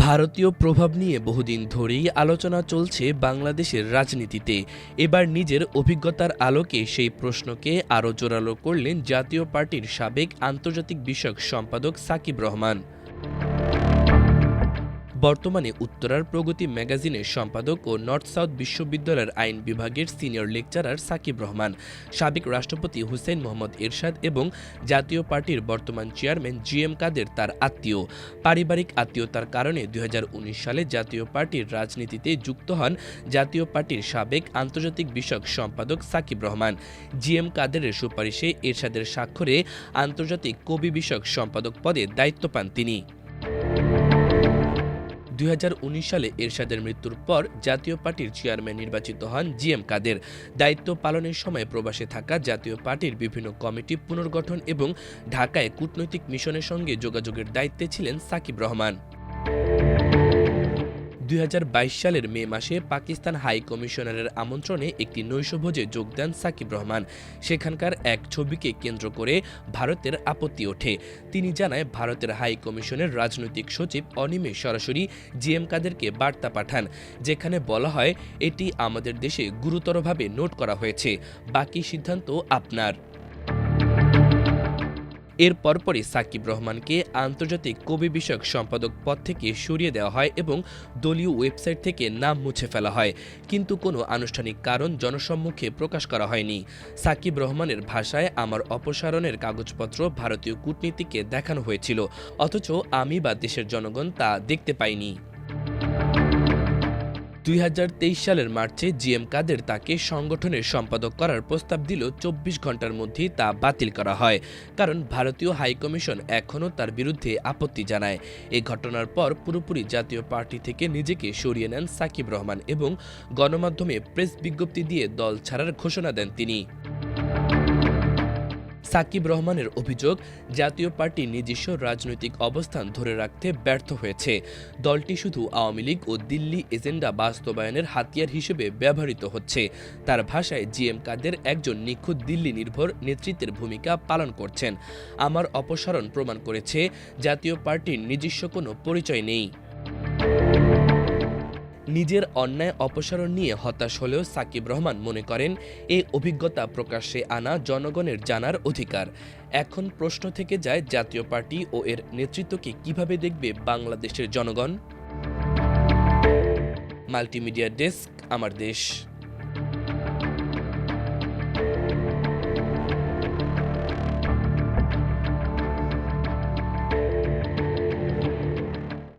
ভারতীয় প্রভাব নিয়ে বহুদিন ধরেই আলোচনা চলছে বাংলাদেশের রাজনীতিতে। এবার নিজের অভিজ্ঞতার আলোকে সেই প্রশ্নকে আরও জোরালো করলেন জাতীয় পার্টির সাবেক আন্তর্জাতিক বিষয়ক সম্পাদক সাকিব রহমান। বর্তমানে উত্তরার প্রগতি ম্যাগাজিনের সম্পাদক ও নর্থ সাউথ বিশ্ববিদ্যালয়ের আইন বিভাগের সিনিয়র লেকচারার সাকিব রহমান, সাবেক রাষ্ট্রপতি হুসেইন মোহাম্মদ এরশাদ এবং জাতীয় পার্টির বর্তমান চেয়ারম্যান জি.এম. কাদের তার আত্মীয়। পারিবারিক আত্মীয়তার কারণে ২০১৯ সালে জাতীয় পার্টির রাজনীতিতে যুক্ত হন জাতীয় পার্টির সাবেক আন্তর্জাতিক বিষয়ক সম্পাদক সাকিব রহমান। জি.এম. কাদেরের সুপারিশে এরশাদের স্বাক্ষরে আন্তর্জাতিক কবি বিষয়ক সম্পাদক পদে দায়িত্ব পান তিনি। ২০১৯ সালে এরশাদের মৃত্যুর পর জাতীয় পার্টির চেয়ারম্যান নির্বাচিত হন জি.এম. কাদের। দায়িত্ব পালনের সময় প্রবাসে থাকা জাতীয় পার্টির বিভিন্ন কমিটি পুনর্গঠন এবং ঢাকায় কূটনৈতিক মিশনের সঙ্গে যোগাযোগের দায়িত্বে ছিলেন সাকিব রহমান। ২০২২ সালের মে মাসে পাকিস্তান হাই কমিশনারের আমন্ত্রণে একটি নৈশভোজে যোগ দেন সাকিব রহমান। সেখানকার এক ছবিকে কেন্দ্র করে ভারতের আপত্তি ওঠে। তিনি জানায়, ভারতের হাই কমিশনের রাজনৈতিক সচিব অনিমেষ সরাসরি জি.এম. কাদেরকে বার্তা পাঠান, যেখানে বলা হয়, এটি আমাদের দেশে গুরুতরভাবে নোট করা হয়েছে, বাকি সিদ্ধান্ত আপনার। এর পরপরই সাকিব রহমানকে আন্তর্জাতিক কবি বিষয়ক সম্পাদক পদ থেকে সরিয়ে দেওয়া হয় এবং দলীয় ওয়েবসাইট থেকে নাম মুছে ফেলা হয়, কিন্তু কোনো আনুষ্ঠানিক কারণ জনসম্মুখে প্রকাশ করা হয়নি। সাকিব রহমানের ভাষায়, আমার অপসারণের কাগজপত্র ভারতীয় কূটনীতিকে দেখানো হয়েছিল, অথচ আমি বা দেশের জনগণ তা দেখতে পাইনি। ২০২৩ সালের মার্চে জি.এম. কাদের তাকে সংগঠনের সম্পাদক করার প্রস্তাব দিল, ২৪ ঘণ্টার মধ্যেই তা বাতিল করা হয়, কারণ ভারতীয় হাইকমিশন এখনও তার বিরুদ্ধে আপত্তি জানায়। এ ঘটনার পর পুরোপুরি জাতীয় পার্টি থেকে নিজেকে সরিয়ে নেন সাকিব রহমান এবং গণমাধ্যমে প্রেস বিজ্ঞপ্তি দিয়ে দল ছাড়ার ঘোষণা দেন তিনি। সাকিব রহমানের অভিযোগ, জাতীয় পার্টি নিজস্ব রাজনৈতিক অবস্থান ধরে রাখতে ব্যর্থ হয়েছে। দলটি শুধু আওয়ামী লীগ ও দিল্লি এজেন্ডা বাস্তবায়নের হাতিয়ার হিসেবে ব্যবহৃত হচ্ছে। তার ভাষায়, জি.এম. কাদের একজন নিখুঁত দিল্লি নির্ভর নেতৃত্বের ভূমিকা পালন করছেন। আমার অপসারণ প্রমাণ করেছে জাতীয় পার্টির নিজস্ব কোনো পরিচয় নেই। নিজের অন্যায় অপসারণ নিয়ে হতাশ হলেও সাকিব রহমান মনে করেন, এ অভিজ্ঞতা প্রকাশ্যে আনা জনগণের জানার অধিকার। এখন প্রশ্ন থেকে যায়, জাতীয় পার্টি ও এর নেতৃত্বকে কিভাবে দেখবে বাংলাদেশের জনগণ। মাল্টিমিডিয়া ডেস্ক, আমার দেশ।